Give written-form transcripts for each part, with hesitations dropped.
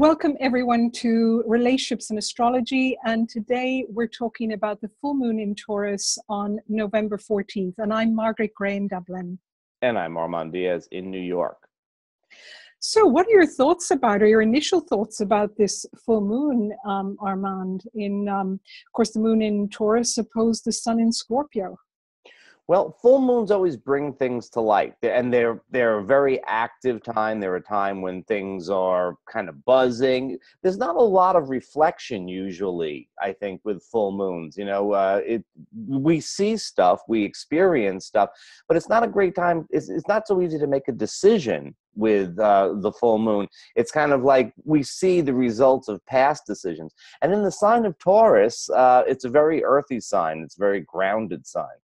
Welcome everyone to Relationships and Astrology, and today we're talking about the full moon in Taurus on November 14th, and I'm Margaret Gray in Dublin. And I'm Armand Diaz in New York. So what are your thoughts about, or your initial thoughts about this full moon, Armand? Of course, the moon in Taurus opposed the sun in Scorpio. Well, full moons always bring things to light, and they're a very active time. They're a time when things are kind of buzzing. There's not a lot of reflection usually, I think, with full moons. We see stuff, we experience stuff, but it's not a great time. It's not so easy to make a decision with the full moon. It's kind of like we see the results of past decisions. And in the sign of Taurus, it's a very earthy sign. It's a very grounded sign.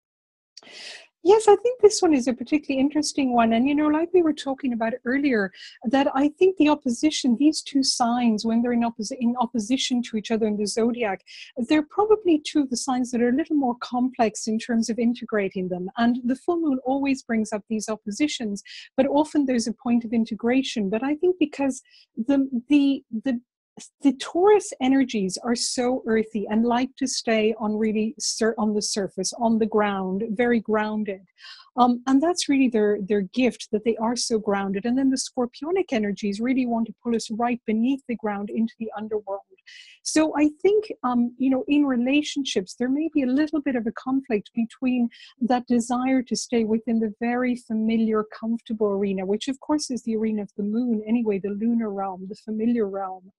Yes, I think this one is a particularly interesting one. And, like we were talking about earlier, that I think the opposition, these two signs, when they're in opposition to each other in the zodiac, they're probably two of the signs that are a little more complex in terms of integrating them. And the full moon always brings up these oppositions, but often there's a point of integration. But I think because the Taurus energies are so earthy and like to stay on on the surface, on the ground, very grounded. And that's really their gift, that they are so grounded. And then the Scorpionic energies really want to pull us right beneath the ground into the underworld. So I think, in relationships, there may be a little bit of a conflict between that desire to stay within the very familiar, comfortable arena, which of course is the arena of the moon anyway, the lunar realm, the familiar realm.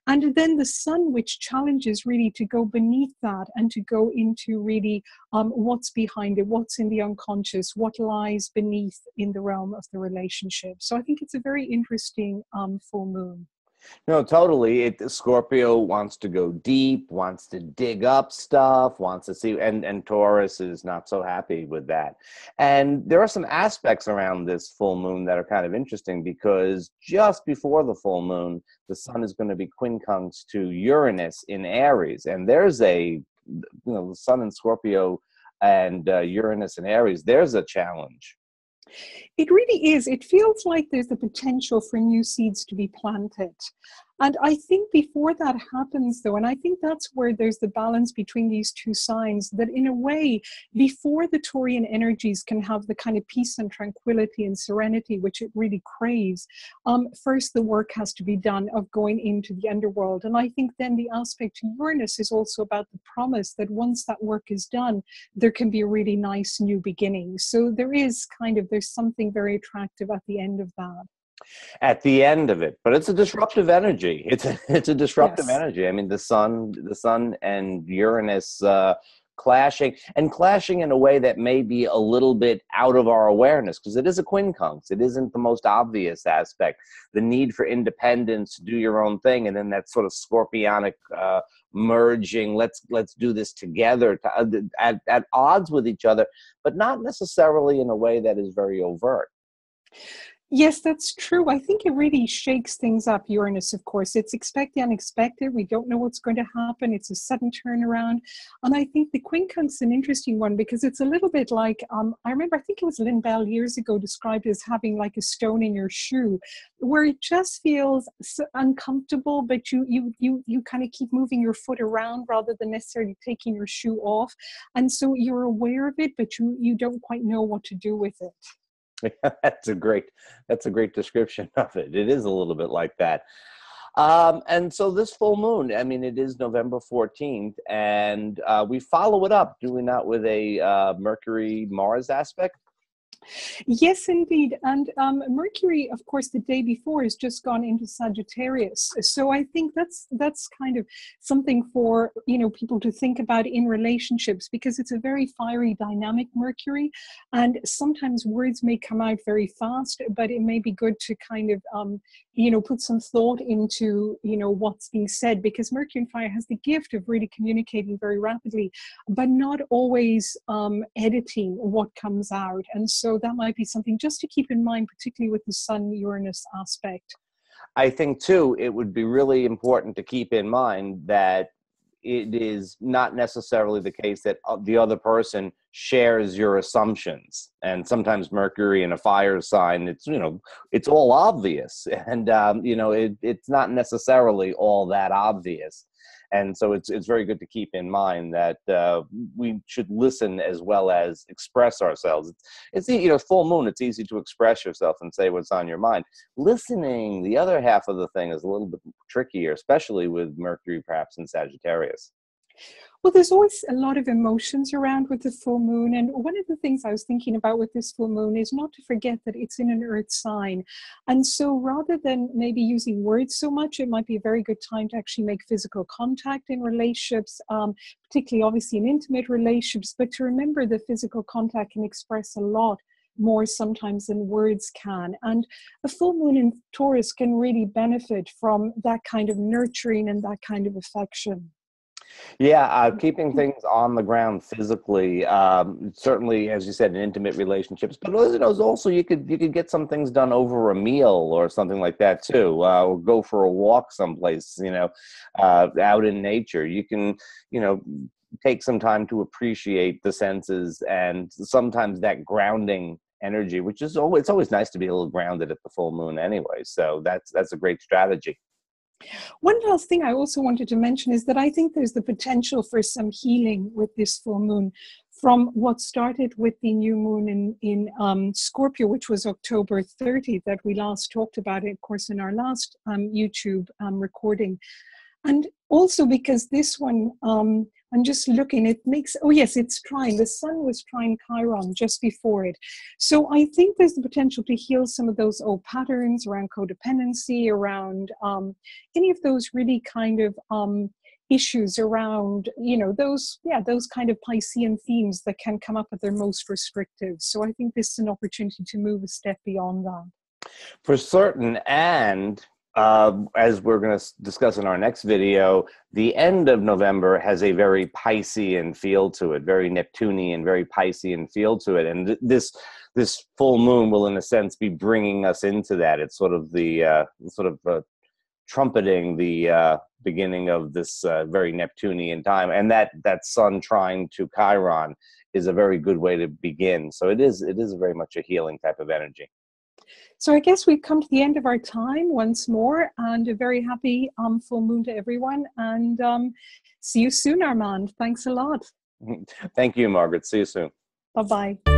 And then the sun, which challenges really to go beneath that and to go into really what's behind it, what's in the unconscious, what lies beneath in the realm of the relationship. So I think it's a very interesting full moon. No, totally. Scorpio wants to go deep, wants to dig up stuff, wants to see, and Taurus is not so happy with that. And there are some aspects around this full moon that are kind of interesting, because just before the full moon, the sun is going to be quincunx to Uranus in Aries. And there's the sun in Scorpio and Uranus in Aries, there's a challenge. It really is. It feels like there's the potential for new seeds to be planted. And I think before that happens, though, and I think that's where there's the balance between these two signs, that in a way, before the Taurian energies can have the kind of peace and tranquility and serenity, which it really craves, first the work has to be done of going into the underworld. And I think then the aspect to Uranus is also about the promise that once that work is done, there can be a really nice new beginning. So there's something very attractive at the end of that. At the end of it, but it's a disruptive energy. It's a disruptive Yes. energy. I mean, the sun and Uranus clashing in a way that may be a little bit out of our awareness, because it is a quincunx. It isn't the most obvious aspect. The need for independence, to do your own thing, and then that sort of scorpionic merging. Let's do this together, at odds with each other, but not necessarily in a way that is very overt. Yes, that's true. I think it really shakes things up, Uranus, of course. It's expect the unexpected. We don't know what's going to happen. It's a sudden turnaround. And I think the quincunx is an interesting one, because it's a little bit like, I remember, I think it was Lynn Bell years ago described as having like a stone in your shoe, where it just feels so uncomfortable, but you kind of keep moving your foot around rather than necessarily taking your shoe off. And so you're aware of it, but you don't quite know what to do with it. That's a great description of it. It is a little bit like that. And so this full moon, I mean, it is November 14th, and we follow it up, do we not, with a Mercury-Mars aspect? Yes, indeed. And Mercury, of course, the day before has just gone into Sagittarius. So I think that's kind of something for, people to think about in relationships, because it's a very fiery, dynamic Mercury. And sometimes words may come out very fast, but it may be good to kind of, put some thought into, what's being said, because Mercury and fire has the gift of really communicating very rapidly, but not always editing what comes out. And so that might be something just to keep in mind, particularly with the Sun-Uranus aspect. I think, too, it would be really important to keep in mind that it is not necessarily the case that the other person shares your assumptions. And sometimes Mercury in a fire sign, it's, you know, it's all obvious. And, you know, it's not necessarily all that obvious. And so it's very good to keep in mind that we should listen as well as express ourselves. It's, you know, full moon, it's easy to express yourself and say what's on your mind. Listening, the other half of the thing, is a little bit trickier, especially with Mercury perhaps in Sagittarius. Well, there's always a lot of emotions around with the full moon. And one of the things I was thinking about with this full moon is not to forget that it's in an earth sign. And so rather than maybe using words so much, it might be a very good time to actually make physical contact in relationships, particularly obviously in intimate relationships, but to remember that physical contact can express a lot more sometimes than words can. And a full moon in Taurus can really benefit from that kind of nurturing and that kind of affection. Yeah, keeping things on the ground physically, certainly, as you said, in intimate relationships. But you know, also you could get some things done over a meal or something like that too, or go for a walk someplace. You know, out in nature. You can, you know, take some time to appreciate the senses, and sometimes that grounding energy, which is always, it's always nice to be a little grounded at the full moon anyway. So that's a great strategy. One last thing I also wanted to mention is that I think there's the potential for some healing with this full moon from what started with the new moon in Scorpio, which was October 30th, that we last talked about it, of course, in our last YouTube recording. And also because this one, I'm just looking, it makes, oh yes, it's trine. The sun was trine Chiron just before it. So I think there's the potential to heal some of those old patterns around codependency, around any of those really kind of issues around, you know, those kind of Piscean themes that can come up at their most restrictive. So I think this is an opportunity to move a step beyond that. For certain. And as we're going to discuss in our next video, the end of November has a very Piscean feel to it, very Neptunian, very Piscean feel to it. And this full moon will, in a sense, be bringing us into that. It's sort of the trumpeting the beginning of this very Neptunian time. And that sun trine to Chiron is a very good way to begin. So it is very much a healing type of energy. So I guess we've come to the end of our time once more, and a very happy full moon to everyone. And see you soon, Armand. Thanks a lot. Thank you, Margaret. See you soon. Bye-bye.